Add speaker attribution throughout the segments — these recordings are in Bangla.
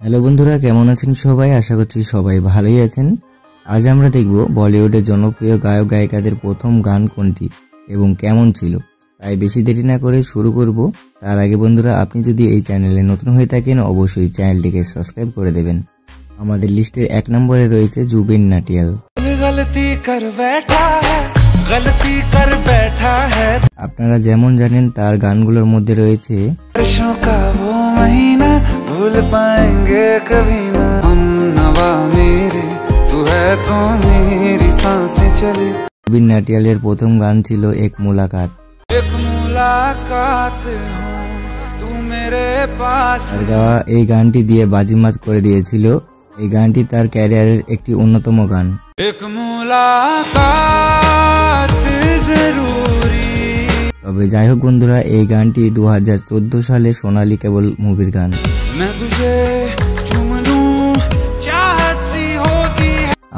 Speaker 1: হ্যালো বন্ধুরা, কেমন আছেন সবাই? আশা করছি সবাই ভালোই আছেন। আজ আমরা দেখব বলিউডের জনপ্রিয় গায়ক গায়িকাদের প্রথম গান কোনটি এবং কেমন ছিল। তাই বেশি দেরি না করে শুরু করব। তার আগে বন্ধুরা, আপনি যদি এই চ্যানেলে নতুন হয়ে থাকেন অবশ্যই চ্যানেলটিকে সাবস্ক্রাইব করে দেবেন। আমাদের লিস্টের 1 নম্বরে রয়েছে জুবিন নটিয়াল। আপনারা যেমন জানেন তার গানগুলোর মধ্যে রয়েছে ভুল পাएंगे कभी ना हम नवा मेरे तू है तो मेरी सांसें चले। জুবিন নটিয়ালের প্রথম গান ছিল এক মুলাকাত। तू मेरे पास গাওয়া এই গানটি দিয়ে বাজিমাত করে দিয়েছিল। এই গানটি তার ক্যারিয়ারের একটি অন্যতম গান। এক মুলাকাত জরুরি। তবে যাই হোক বন্ধুরা, এই গানটি 2014 সালে সোনালী কেবল মুভির গান।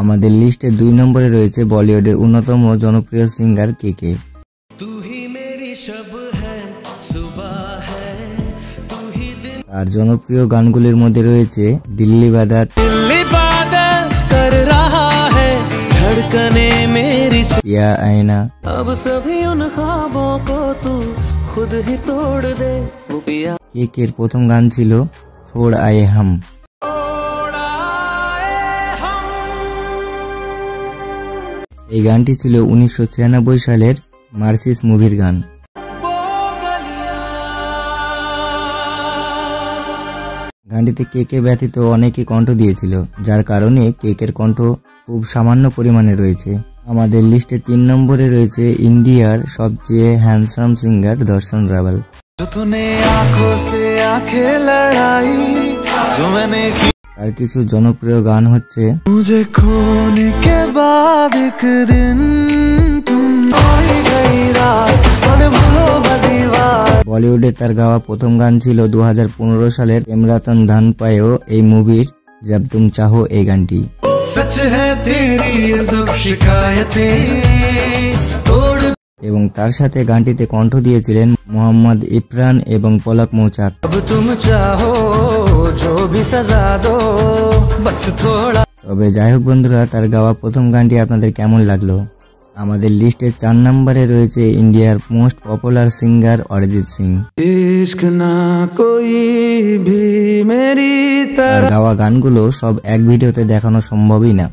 Speaker 1: আমাদের লিস্টে 2 নম্বরে রয়েছে বলিউডের অন্যতম জনপ্রিয় সিঙ্গার কেকে। তার জনপ্রিয় গানগুলির মধ্যে রয়েছে দিল্লি বাদাত, पिया आईना, अब सभी उन ख्वाबों को तू खुद ही तोड़ दे। केकेर प्रथम गान ছিল छोड़ आए हम। এই গানটি ছিল 1996 সালের মার্সিস মুভির গান। গানটিতে কেকে ব্যতীত অনেকে কণ্ঠ দিয়েছিল, যার কারণে কেকের কণ্ঠ খুব সামান্য পরিমাণে রয়েছে। আমাদের লিস্টে 3 নম্বরে রয়েছে ইন্ডিয়ার সবচেয়ে হ্যান্ডসাম সিঙ্গার দর্শন রাওয়াল। তার কিছু জনপ্রিয় গান হচ্ছে বলিউডে তার গাওয়া প্রথম গান ছিল 2015 সালের প্রেমরতন ধন পায়েও এই মুভির জব তুম চাহো এই গানটি। এবং তার সাথে গানটিতে কণ্ঠ দিয়েছিলেন মোহাম্মদ ইরফান এবং পলক মৌচাক। তবে যাই হোক বন্ধুরা, তার গাওয়া প্রথম গানটি আপনাদের কেমন লাগলো? আমাদের লিস্টে 4 নম্বরে রয়েছে ইন্ডিয়ার most popular singer Arijit Singh. তার গাওয়া গানগুলো সব এক ভিডিওতে দেখানো সম্ভবই না।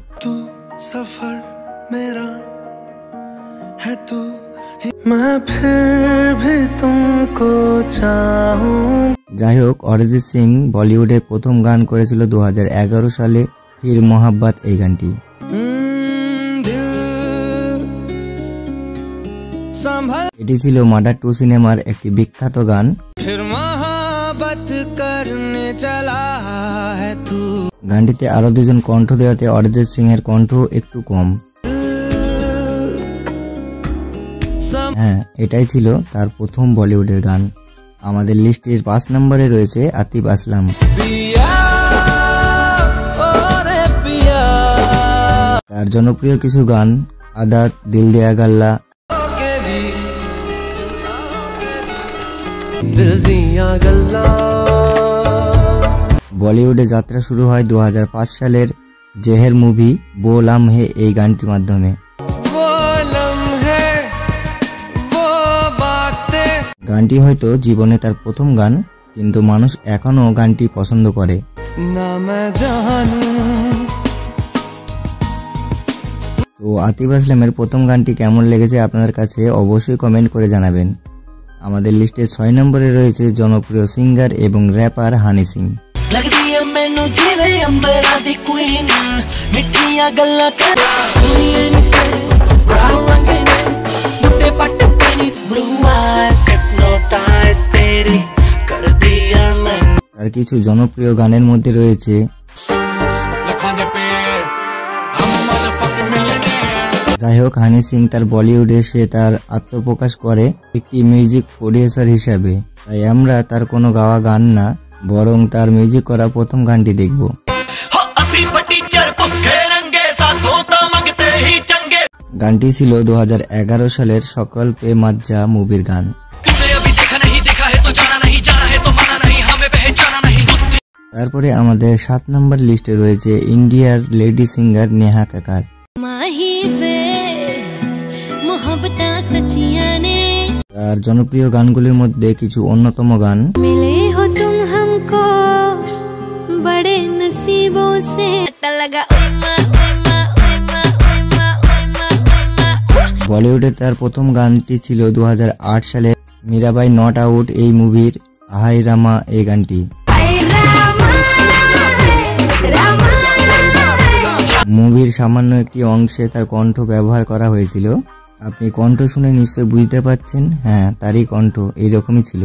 Speaker 1: যাই হোক, অরিজিৎ সিং বলিউডের প্রথম গান করেছিল 2011 সালে ফির মোহাব্বত এই গানটি। এটি ছিল মার্ডার 2 সিনেমার একটি বিখ্যাত গান। গানটিতে আরো 2 জন কণ্ঠ দেওয়াতে অরিজিৎ সিং এর কণ্ঠ একটু কম। হ্যাঁ, এটাই ছিল তার প্রথম বলিউডের গান। আমাদের লিস্টের 5 নম্বরে রয়েছে আতিফ আসলাম। তার জনপ্রিয় কিছু গান আদাত, দিল দিয়া গাল্লা। বলিউডে যাত্রা শুরু হয় 2005 সালের জেহের মুভি वो लम्हे এই গানটির মাধ্যমে। গানটি হয়তো জীবনে তার প্রথম গান, কিন্তু মানুষ এখনো গানটি পছন্দ করে। তো আতিফ আসলামের প্রথম গানটি কেমন লেগেছে আপনাদের কাছে অবশ্যই কমেন্ট করে জানাবেন। আমাদের লিস্টে 6 নম্বরে রয়েছে জনপ্রিয় সিঙ্গার এবং র্যাপার হানি সিং। তার কিছু জনপ্রিয় গানের মধ্যে রয়েছে যাই হোক, হানি সিং তার বলিউডে সে তার আত্মপ্রকাশ করে একটি মিউজিক প্রডিউসার হিসাবে। তাই আমরা তার কোনো গাওয়া গান না, বরং তার মিউজিক করা প্রথম গানটি দেখব। গানটি ছিল 2011 সালের সকল পে মাজ্জা মুভির গান। তারপরে আমাদের 7 নম্বর লিস্টে রয়েছে ইন্ডিয়ার লেডি সিঙ্গার নেহা কাক্কার। তার জনপ্রিয় গানগুলির মধ্যে কিছু অন্যতম গান বলিউডে তার প্রথম গানটি ছিল 2008 সালে মীরাবাই নট আউট এই মুভির হাই রামা এই গানটি। মুভির সামান্য একটি অংশে তার কণ্ঠ ব্যবহার করা হয়েছিল। আপনি কণ্ঠ শুনে নিশ্চয় বুঝতে পারছেন, হ্যাঁ তারই কণ্ঠ এইরকমই ছিল।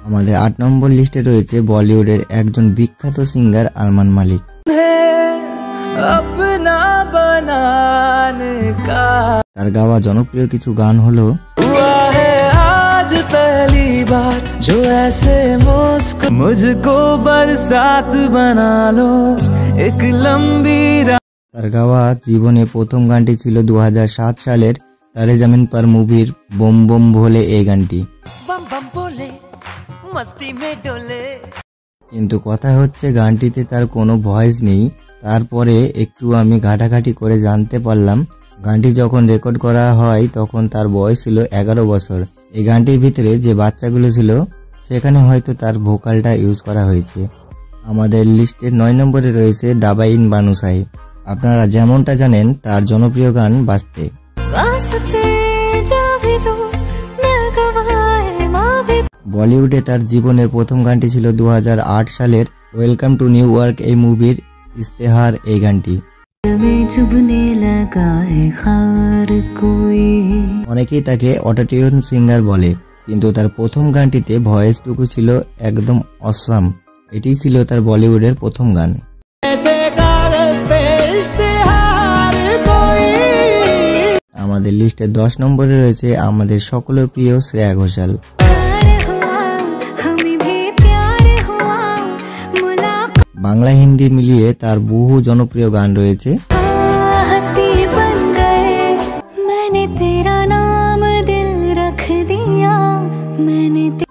Speaker 1: আমাদের 8 নম্বর লিস্টে রয়েছে বলিউডের একজন বিখ্যাত সিঙ্গার আরমান মালিক। তার গাওয়া জনপ্রিয় কিছু গান হলো তার গাওয়া জীবনে প্রথম গানটি ছিল 2007 সালের তারে জামিন পার মুভির বম বম ভোলে এই গানটি। কিন্তু কথা হচ্ছে গানটিতে তার কোনো ভয়েস নেই। তারপরে একটু আমি ঘাটাঘাটি করে জানতে পারলাম গানটি যখন রেকর্ড করা হয় তখন তার বয়স ছিল 11 বছর। এই গানটির ভিতরে যে বাচ্চাগুলো ছিল সেখানে হয়তো তার ভোকালটা ইউজ করা হয়েছে। আমাদের লিস্টের 9 নম্বরে রয়েছে দাবাইন বানুসাই। আপনারা যেমনটা জানেন তার জনপ্রিয় গান বাজতে। বলিউডে তার জীবনের প্রথম গানটি ছিল 2008 সালের ওয়েলকাম টু নিউ ইয়র্ক এই মুভির ইস্তেহার এই গানটি। অনেকেই তাকে অটোটিউন সিঙ্গার বলে, কিন্তু তার প্রথম গানটিতে ভয়েসটুকু ছিল একদম অসাম। এটি ছিল তার বলিউডের প্রথম গান। আমাদের লিস্টে 10 নম্বরে রয়েছে আমাদের সকলের প্রিয় শ্রেয়া ঘোষাল। বাংলা হিন্দি মিলিয়ে তার বহু জনপ্রিয় গান রয়েছে।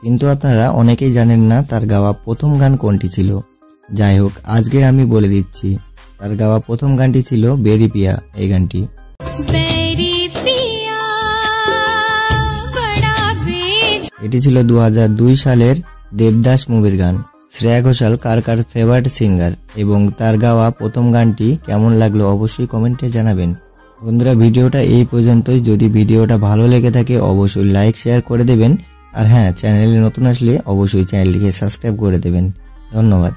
Speaker 1: কিন্তু আপনারা অনেকেই জানেন না তার গাওয়া প্রথম গান কোনটি ছিল। যাই হোক, আজকে আমি বলে দিচ্ছি তার গাওয়া প্রথম গানটি ছিল বেরি পিয়া এই গানটি। এটি ছিল 2002 সালের দেবদাস মুভির গান। শ্রেয়া ঘোষাল কার কার ফেভারিট সিঙ্গার এবং তার গাওয়া প্রথম গানটি কেমন লাগলো অবশ্যই কমেন্টে জানাবেন। বন্ধুরা, ভিডিওটা এই পর্যন্তই। যদি ভিডিওটা ভালো লেগে থাকে অবশ্যই লাইক শেয়ার করে দেবেন, আর হ্যাঁ, চ্যানেলে নতুন আসলে অবশ্যই চ্যানেলটিকে সাবস্ক্রাইব করে দেবেন। ধন্যবাদ।